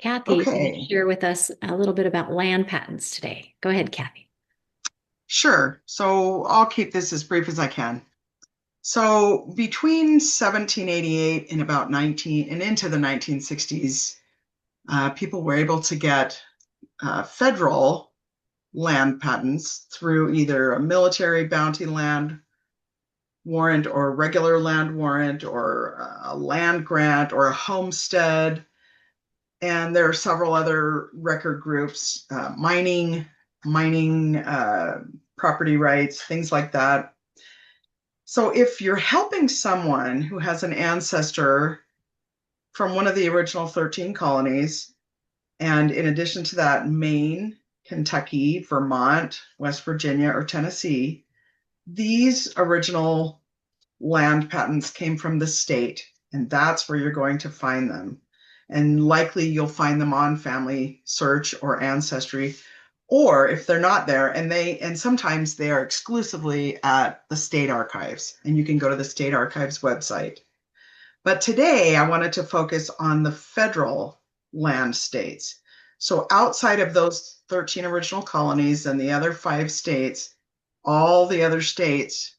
Cathi is going to Okay, share with us a little bit about land patents today. Go ahead, Cathi. sure. So I'll keep this as brief as I can. So between 1788 and about 19 and into the 1960s, people were able to get federal land patents through either a military bounty land warrant or regular land warrant or a land grant or a homestead. And there are several other record groups, mining, property rights, things like that. So if you're helping someone who has an ancestor from one of the original 13 colonies, and in addition to that, Maine, Kentucky, Vermont, West Virginia, or Tennessee, these original land patents came from the state, and that's where you're going to find them. And likely you'll find them on Family Search or Ancestry, or if they're not there, and sometimes they are exclusively at the state archives, and you can go to the state archives website. But today I wanted to focus on the federal land states. So outside of those 13 original colonies and the other 5 states, all the other states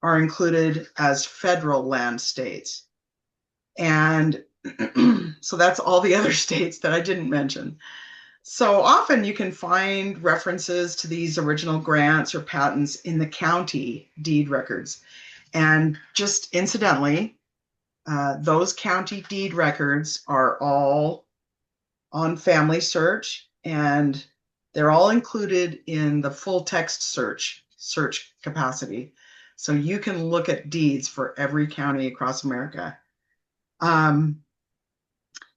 are included as federal land states. And so that's all the other states that I didn't mention. So often you can find references to these original grants or patents in the county deed records. And just incidentally, those county deed records are all on Family Search, and they're all included in the full text search capacity. So you can look at deeds for every county across America. Um,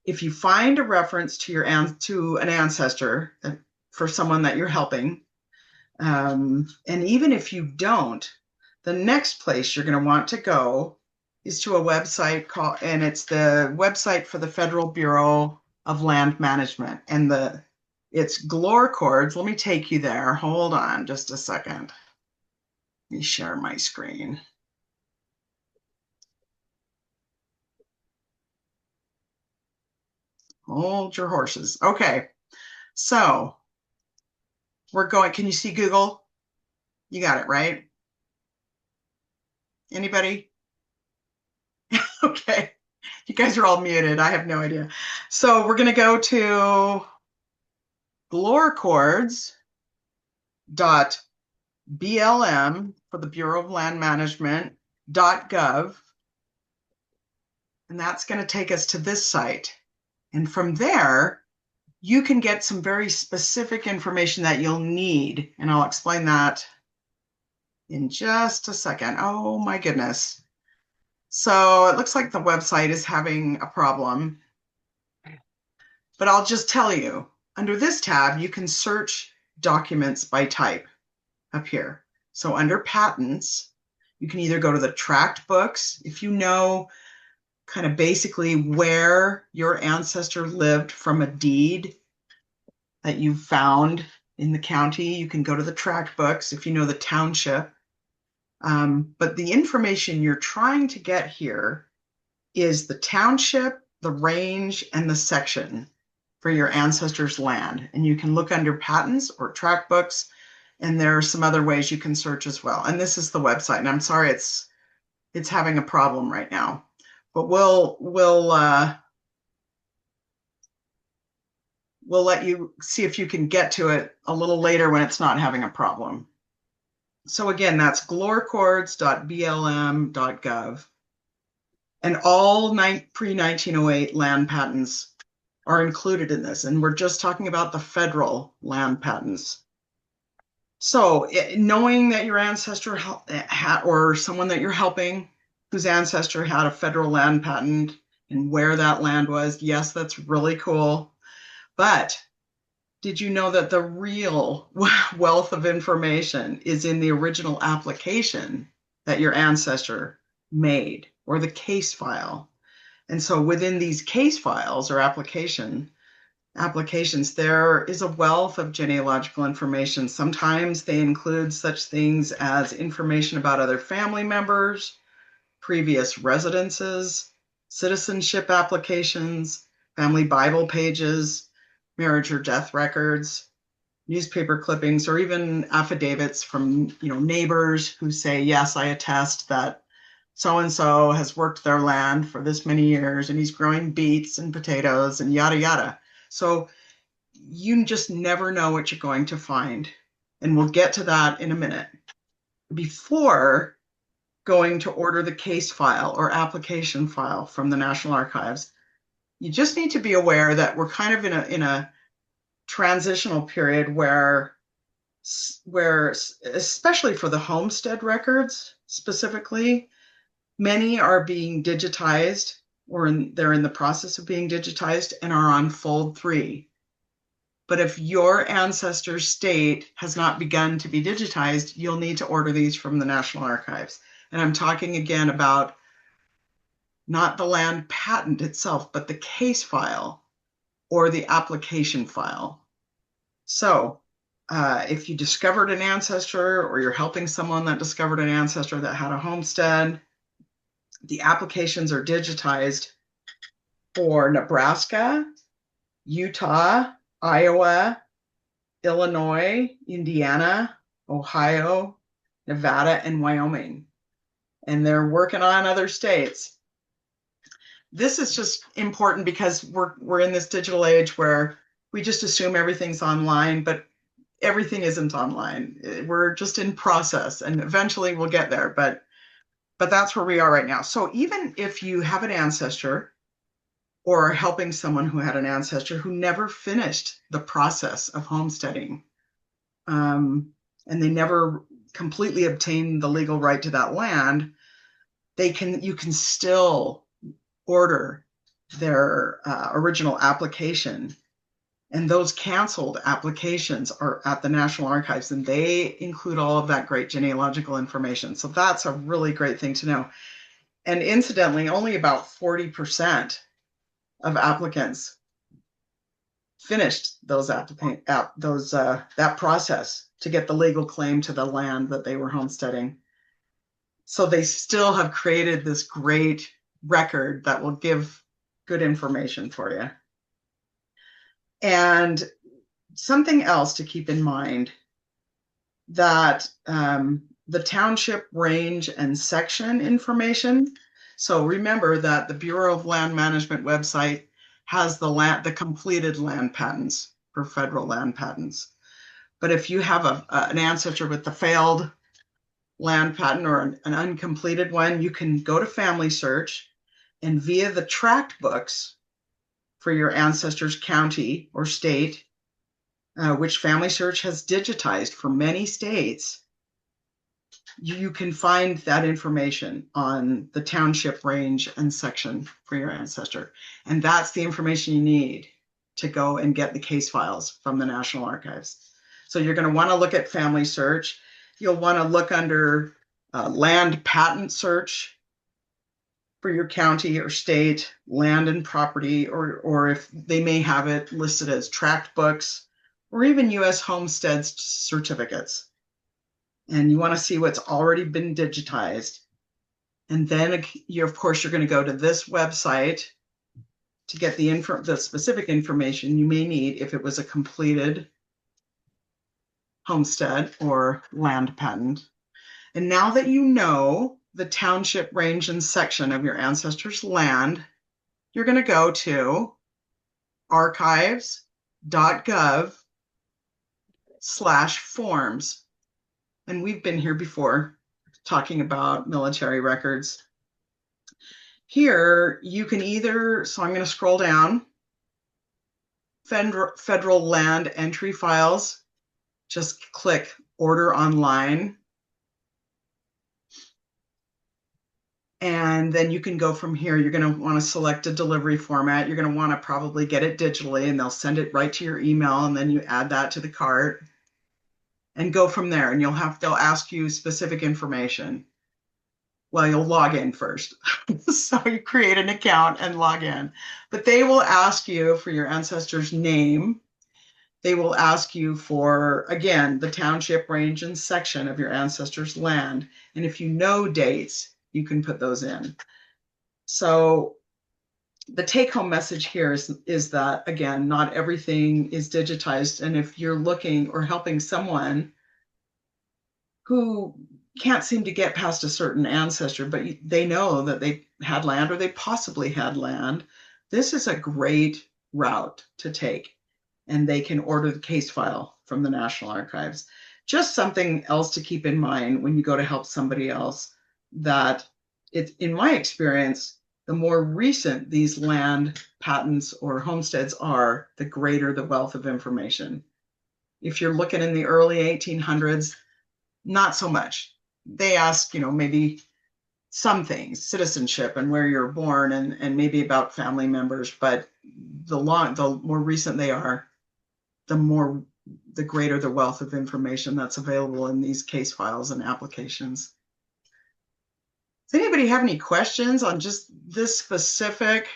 if you find a reference to an ancestor for someone that you're helping, and even if you don't, the next place you're going to want to go is to a website and it's the website for the Federal Bureau of Land Management, and it's glorecords. Let me take you there. Hold on just a second. Let me share my screen. Hold your horses. Okay, so can you see Google? You got it, right? Anybody? Okay. You guys are all muted. I have no idea. So we're going to go to glorecords.blm for the Bureau of Land Management.gov. And that's going to take us to this site. And from there, you can get some very specific information that you'll need. And I'll explain that in just a second. Oh my goodness. So it looks like the website is having a problem, but I'll just tell you, under this tab, you can search documents by type up here. So under patents, you can either go to the tract books, if you know kind of basically where your ancestor lived from a deed that you found in the county, you can go to the tract books if you know the township. But the information you're trying to get here is the township, the range, and the section for your ancestor's land. And you can look under patents or tract books, and there are some other ways you can search as well. And this is the website, and I'm sorry it's having a problem right now, but we'll let you see if you can get to it a little later when it's not having a problem. So again, that's glorecords.blm.gov. And all pre-1908 land patents are included in this. And we're just talking about the federal land patents. So knowing that your ancestor had, or someone that you're helping whose ancestor had a federal land patent and where that land was, yes, that's really cool. But did you know that the real wealth of information is in the original application that your ancestor made, or the case file? And so within these case files or applications, there is a wealth of genealogical information. Sometimes they include such things as information about other family members, previous residences, citizenship applications, family Bible pages, marriage or death records, newspaper clippings, or even affidavits from neighbors who say, yes, I attest that so-and-so has worked their land for this many years and he's growing beets and potatoes and yada yada. So you just never know what you're going to find. And we'll get to that in a minute. Before going to order the case file or application file from the National Archives, you just need to be aware that we're kind of in a transitional period where especially for the homestead records specifically, many are being digitized or they're in the process of being digitized and are on fold 3. But if your ancestor's state has not begun to be digitized, you'll need to order these from the National Archives. And I'm talking again about not the land patent itself, but the case file or the application file. So if you discovered an ancestor or you're helping someone that discovered an ancestor that had a homestead, the applications are digitized for Nebraska, Utah, Iowa, Illinois, Indiana, Ohio, Nevada, and Wyoming. And they're working on other states. This is just important because we're in this digital age where we just assume everything's online, but everything isn't online. We're just in process, and eventually we'll get there, but that's where we are right now. So even if you have an ancestor or are helping someone who had an ancestor who never finished the process of homesteading, and they never completely obtained the legal right to that land, you can still order their original application. And those canceled applications are at the National Archives, and they include all of that great genealogical information. So that's a really great thing to know. And incidentally, only about 40% of applicants finished that process to get the legal claim to the land that they were homesteading. So they still have created this great record that will give good information for you. And something else to keep in mind, that the township range and section information. So remember that the Bureau of Land Management website has the completed land patents for federal land patents. But if you have an ancestor with the failed land patent or an uncompleted one, you can go to Family Search, and via the tract books for your ancestor's county or state, which Family Search has digitized for many states, you can find that information on the township range and section for your ancestor. And that's the information you need to go and get the case files from the National Archives. So you're going to want to look at Family Search. You'll want to look under land patent search for your county or state, land and property, or if they may have it listed as tract books, or even U.S. homestead certificates. And you want to see what's already been digitized. And then, of course, you're going to go to this website to get the specific information you may need if it was a completed homestead or land patent. And now that you know the township range and section of your ancestor's land, you're going to go to archives.gov/forms. And we've been here before talking about military records. Here you can either, so I'm going to scroll down, federal land entry files, just click order online. And then you can go from here. You're going to want to select a delivery format. You're going to want to probably get it digitally, and they'll send it right to your email, and then you add that to the cart and go from there. And they'll ask you specific information. Well, you'll log in first. So you create an account and log in. But they will ask you for your ancestor's name. They will ask you for, again, the township range and section of your ancestor's land. And if you know dates, you can put those in. So the take-home message here is that, again, not everything is digitized. And if you're looking or helping someone who can't seem to get past a certain ancestor, but they know that they had land or they possibly had land, this is a great route to take. And they can order the case file from the National Archives. Just something else to keep in mind when you go to help somebody else, that it's, in my experience, the more recent these land patents or homesteads are, the greater the wealth of information. If you're looking in the early 1800s, not so much. They ask, maybe some things, citizenship and where you're born, and maybe about family members, but the more recent they are, the greater the wealth of information that's available in these case files and applications. Does anybody have any questions on just this specific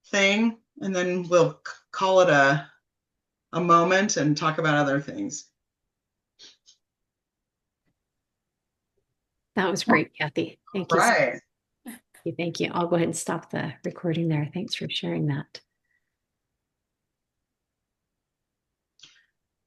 thing? And then we'll call it a moment and talk about other things. That was great, Cathi. Thank you. Right. Thank you. I'll go ahead and stop the recording there. Thanks for sharing that.